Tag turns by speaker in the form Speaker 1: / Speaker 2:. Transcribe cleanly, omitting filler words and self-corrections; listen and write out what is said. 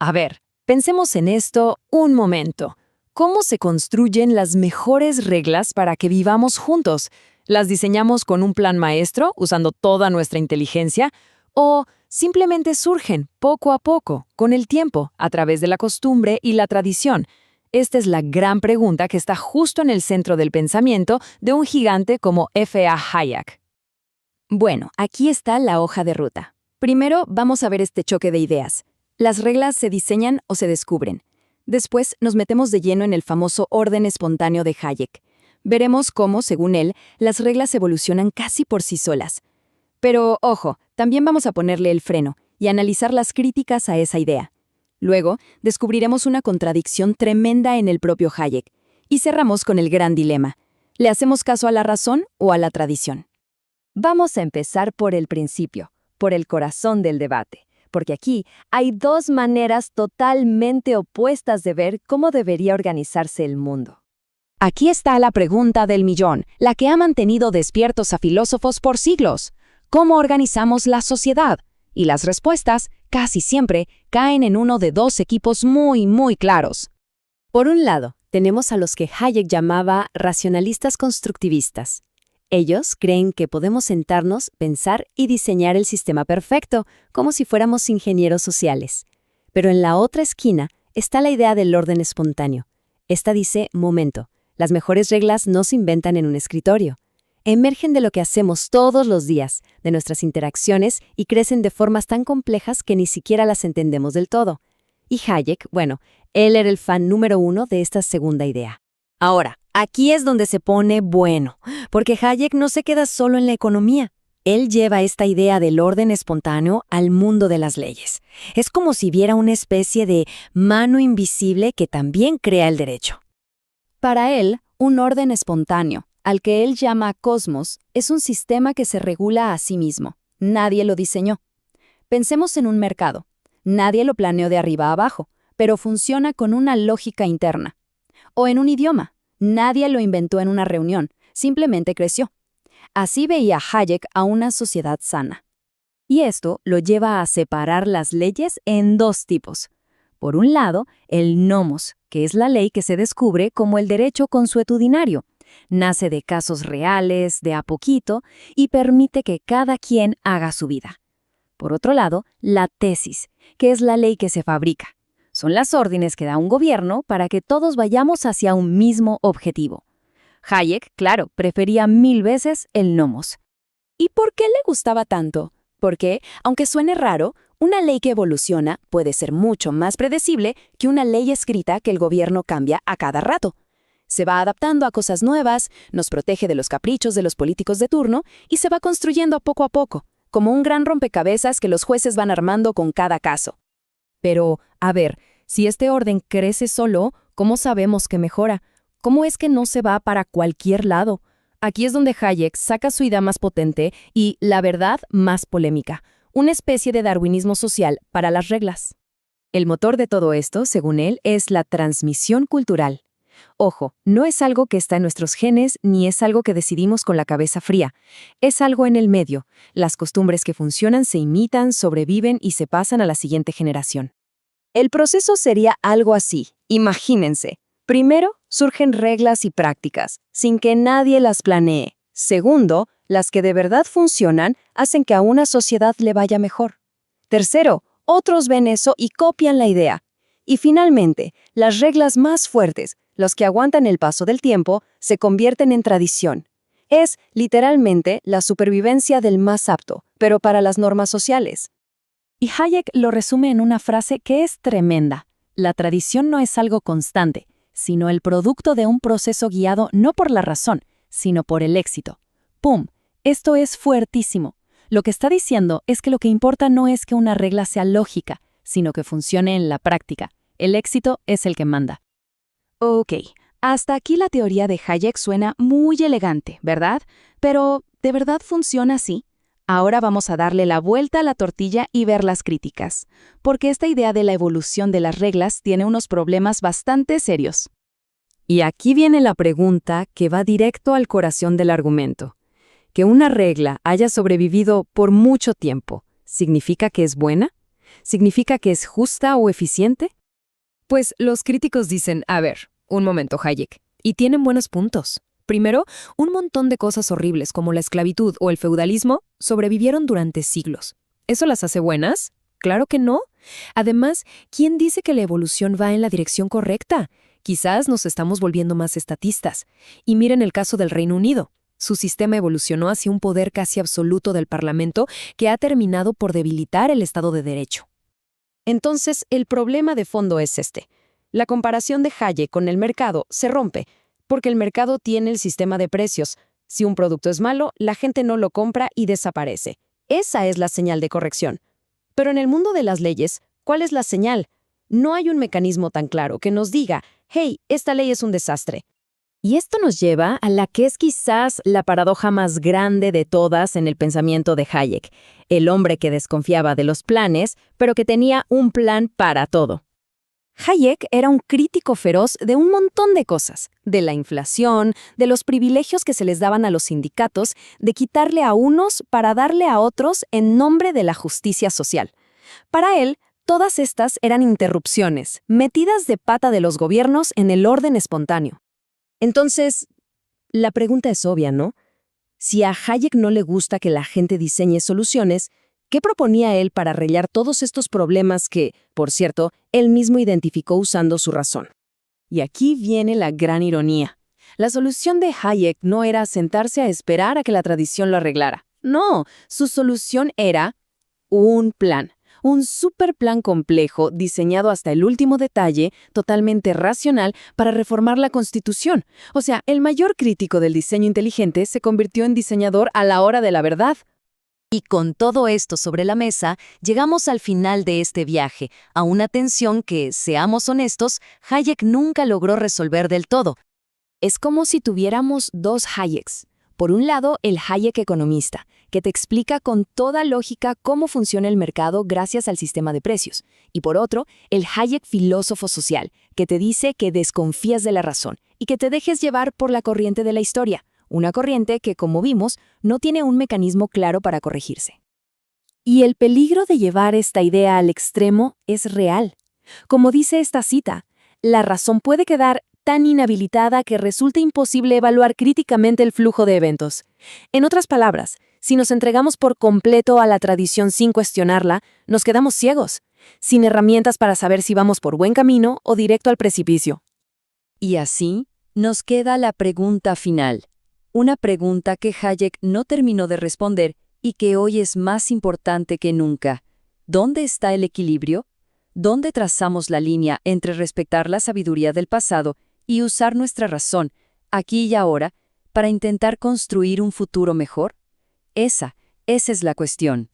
Speaker 1: A ver, pensemos en esto un momento. ¿Cómo se construyen las mejores reglas para que vivamos juntos? ¿Las diseñamos con un plan maestro, usando toda nuestra inteligencia? ¿O simplemente surgen poco a poco, con el tiempo, a través de la costumbre y la tradición? Esta es la gran pregunta que está justo en el centro del pensamiento de un gigante como F.A. Hayek.
Speaker 2: Bueno, aquí está la hoja de ruta. Primero, vamos a ver este choque de ideas. Las reglas se diseñan o se descubren. Después, nos metemos de lleno en el famoso orden espontáneo de Hayek. Veremos cómo, según él, las reglas evolucionan casi por sí solas. Pero, ojo, también vamos a ponerle el freno y analizar las críticas a esa idea. Luego, descubriremos una contradicción tremenda en el propio Hayek. Y cerramos con el gran dilema. ¿Le hacemos caso a la razón o a la tradición?
Speaker 3: Vamos a empezar por el principio, por el corazón del debate, porque aquí hay dos maneras totalmente opuestas de ver cómo debería organizarse el mundo.
Speaker 4: Aquí está la pregunta del millón, la que ha mantenido despiertos a filósofos por siglos. ¿Cómo organizamos la sociedad? Y las respuestas, casi siempre, caen en uno de dos equipos muy claros.
Speaker 2: Por un lado, tenemos a los que Hayek llamaba racionalistas constructivistas. Ellos creen que podemos sentarnos, pensar y diseñar el sistema perfecto, como si fuéramos ingenieros sociales. Pero en la otra esquina está la idea del orden espontáneo. Esta dice, momento, las mejores reglas no se inventan en un escritorio. Emergen de lo que hacemos todos los días, de nuestras interacciones y crecen de formas tan complejas que ni siquiera las entendemos del todo. Y Hayek, bueno, él era el fan número 1 de esta segunda idea. Ahora, aquí es donde se pone bueno, porque Hayek no se queda solo en la economía. Él lleva esta idea del orden espontáneo al mundo de las leyes. Es como si viera una especie de mano invisible que también crea el derecho. Para él, un orden espontáneo, al que él llama cosmos, es un sistema que se regula a sí mismo. Nadie lo diseñó. Pensemos en un mercado. Nadie lo planeó de arriba a abajo, pero funciona con una lógica interna. O en un idioma. Nadie lo inventó en una reunión, simplemente creció. Así veía Hayek a una sociedad sana. Y esto lo lleva a separar las leyes en dos tipos. Por un lado, el nomos, que es la ley que se descubre como el derecho consuetudinario. Nace de casos reales, de a poquito, y permite que cada quien haga su vida. Por otro lado, la tesis, que es la ley que se fabrica. Son las órdenes que da un gobierno para que todos vayamos hacia un mismo objetivo. Hayek, claro, prefería 1000 veces el nomos. ¿Y por qué le gustaba tanto? Porque, aunque suene raro, una ley que evoluciona puede ser mucho más predecible que una ley escrita que el gobierno cambia a cada rato. Se va adaptando a cosas nuevas, nos protege de los caprichos de los políticos de turno y se va construyendo poco a poco, como un gran rompecabezas que los jueces van armando con cada caso.
Speaker 1: Pero, a ver, si este orden crece solo, ¿cómo sabemos que mejora? ¿Cómo es que no se va para cualquier lado? Aquí es donde Hayek saca su idea más potente y, la verdad, más polémica, una especie de darwinismo social para las reglas. El motor de todo esto, según él, es la transmisión cultural. Ojo, no es algo que está en nuestros genes ni es algo que decidimos con la cabeza fría. Es algo en el medio. Las costumbres que funcionan se imitan, sobreviven y se pasan a la siguiente generación. El proceso sería algo así. Imagínense. Primero, surgen reglas y prácticas, sin que nadie las planee. Segundo, las que de verdad funcionan hacen que a una sociedad le vaya mejor. Tercero, otros ven eso y copian la idea. Y finalmente, las reglas más fuertes, los que aguantan el paso del tiempo, se convierten en tradición. Es, literalmente, la supervivencia del más apto, pero para las normas sociales. Y Hayek lo resume en una frase que es tremenda. La tradición no es algo constante, sino el producto de un proceso guiado no por la razón, sino por el éxito. ¡Pum! Esto es fuertísimo. Lo que está diciendo es que lo que importa no es que una regla sea lógica, sino que funcione en la práctica. El éxito es el que manda.
Speaker 4: Ok, hasta aquí la teoría de Hayek suena muy elegante, ¿verdad? Pero, ¿de verdad funciona así? Ahora vamos a darle la vuelta a la tortilla y ver las críticas, porque esta idea de la evolución de las reglas tiene unos problemas bastante serios.
Speaker 1: Y aquí viene la pregunta que va directo al corazón del argumento. Que una regla haya sobrevivido por mucho tiempo, ¿significa que es buena?
Speaker 2: ¿Significa que es justa o eficiente?
Speaker 1: Pues los críticos dicen, a ver, un momento, Hayek, y tienen buenos puntos. Primero, un montón de cosas horribles como la esclavitud o el feudalismo sobrevivieron durante siglos. ¿Eso las hace buenas? Claro que no. Además, ¿quién dice que la evolución va en la dirección correcta? Quizás nos estamos volviendo más estatistas. Y miren el caso del Reino Unido. Su sistema evolucionó hacia un poder casi absoluto del Parlamento que ha terminado por debilitar el Estado de Derecho.
Speaker 2: Entonces, el problema de fondo es este. La comparación de Hayek con el mercado se rompe, porque el mercado tiene el sistema de precios. Si un producto es malo, la gente no lo compra y desaparece. Esa es la señal de corrección. Pero en el mundo de las leyes, ¿cuál es la señal? No hay un mecanismo tan claro que nos diga, hey, esta ley es un desastre. Y esto nos lleva a la que es quizás la paradoja más grande de todas en el pensamiento de Hayek, el hombre que desconfiaba de los planes, pero que tenía un plan para todo. Hayek era un crítico feroz de un montón de cosas, de la inflación, de los privilegios que se les daban a los sindicatos, de quitarle a unos para darle a otros en nombre de la justicia social. Para él, todas estas eran interrupciones, metidas de pata de los gobiernos en el orden espontáneo. Entonces, la pregunta es obvia, ¿no? Si a Hayek no le gusta que la gente diseñe soluciones, ¿qué proponía él para arreglar todos estos problemas que, por cierto, él mismo identificó usando su razón? Y aquí viene la gran ironía. La solución de Hayek no era sentarse a esperar a que la tradición lo arreglara. No, su solución era un plan. Un superplan complejo, diseñado hasta el último detalle, totalmente racional, para reformar la Constitución. O sea, el mayor crítico del diseño inteligente se convirtió en diseñador a la hora de la verdad.
Speaker 3: Y con todo esto sobre la mesa, llegamos al final de este viaje, a una tensión que, seamos honestos, Hayek nunca logró resolver del todo.
Speaker 1: Es como si tuviéramos dos Hayeks. Por un lado, el Hayek economista, que te explica con toda lógica cómo funciona el mercado gracias al sistema de precios. Y por otro, el Hayek filósofo social, que te dice que desconfías de la razón y que te dejes llevar por la corriente de la historia. Una corriente que, como vimos, no tiene un mecanismo claro para corregirse. Y el peligro de llevar esta idea al extremo es real. Como dice esta cita, la razón puede quedar tan inhabilitada que resulta imposible evaluar críticamente el flujo de eventos. En otras palabras, si nos entregamos por completo a la tradición sin cuestionarla, nos quedamos ciegos, sin herramientas para saber si vamos por buen camino o directo al precipicio.
Speaker 3: Y así, nos queda la pregunta final. Una pregunta que Hayek no terminó de responder y que hoy es más importante que nunca. ¿Dónde está el equilibrio? ¿Dónde trazamos la línea entre respetar la sabiduría del pasado y usar nuestra razón, aquí y ahora, para intentar construir un futuro mejor? Esa es la cuestión.